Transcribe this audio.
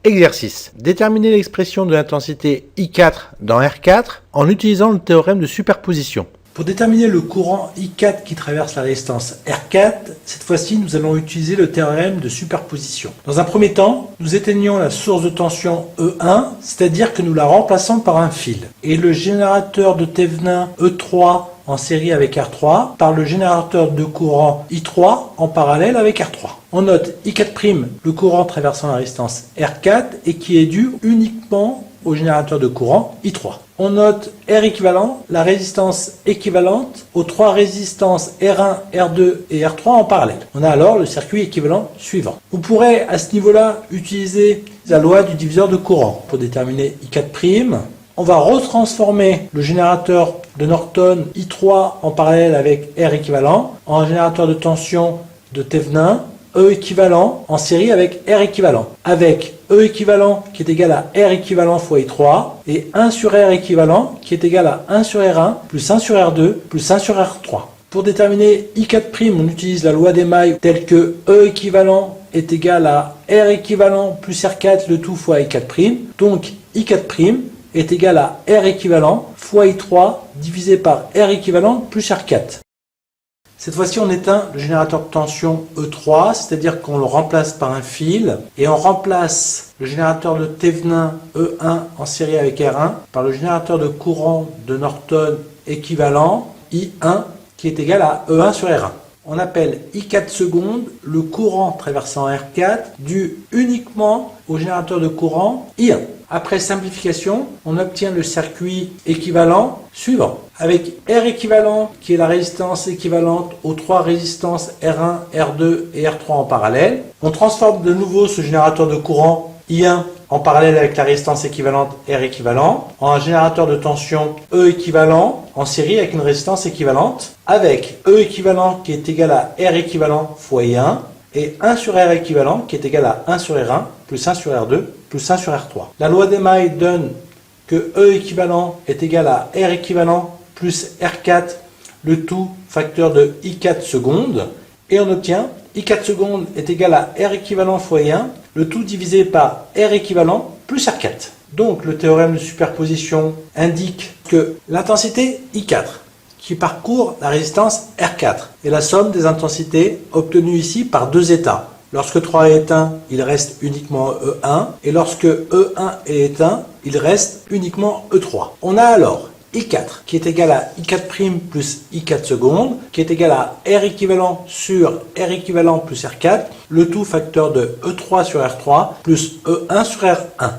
Exercice. Déterminer l'expression de l'intensité I4 dans R4 en utilisant le théorème de superposition. Pour déterminer le courant I4 qui traverse la résistance R4, cette fois-ci, nous allons utiliser le théorème de superposition. Dans un premier temps, nous éteignons la source de tension E1, c'est-à-dire que nous la remplaçons par un fil. Et le générateur de Thévenin E3 en série avec R3 par le générateur de courant I3 en parallèle avec R3. On note I4', le courant traversant la résistance R4 et qui est dû uniquement au générateur de courant I3. On note R équivalent, la résistance équivalente aux trois résistances R1, R2 et R3 en parallèle. On a alors le circuit équivalent suivant. On pourrait à ce niveau-là utiliser la loi du diviseur de courant pour déterminer I4'. On va retransformer le générateur de Norton I3 en parallèle avec R équivalent en générateur de tension de Thévenin E équivalent en série avec R équivalent, avec E équivalent qui est égal à R équivalent fois I3 et 1 sur R équivalent qui est égal à 1 sur R1 plus 1 sur R2 plus 1 sur R3. Pour déterminer I4', on utilise la loi des mailles telle que E équivalent est égal à R équivalent plus R4 le tout fois I4'. Donc I4' est égal à R équivalent fois I3 divisé par R équivalent plus R4. Cette fois-ci, on éteint le générateur de tension E3, c'est-à-dire qu'on le remplace par un fil, et on remplace le générateur de Thévenin E1 en série avec R1 par le générateur de courant de Norton équivalent I1 qui est égal à E1 sur R1. On appelle I4 secondes le courant traversant R4 dû uniquement au générateur de courant I1. Après simplification, on obtient le circuit équivalent suivant. Avec R équivalent, qui est la résistance équivalente aux trois résistances R1, R2 et R3 en parallèle, on transforme de nouveau ce générateur de courant I1 en parallèle avec la résistance équivalente R équivalent en un générateur de tension E équivalent en série avec une résistance équivalente, avec E équivalent qui est égal à R équivalent fois I1 et 1 sur R équivalent qui est égal à 1 sur R1 plus 1 sur R2 plus 1 sur R3. La loi des mailles donne que E équivalent est égal à R équivalent plus R4, le tout facteur de I4 secondes, et on obtient I4 secondes est égal à R équivalent fois I1, le tout divisé par R équivalent plus R4. Donc le théorème de superposition indique que l'intensité I4 qui parcourt la résistance R4 est la somme des intensités obtenues ici par deux états. Lorsque 3 est éteint, il reste uniquement E1, et lorsque E1 est éteint, il reste uniquement E3. On a alors I4 qui est égal à I4' plus I4 secondes, qui est égal à R équivalent sur R équivalent plus R4, le tout facteur de E3 sur R3 plus E1 sur R1.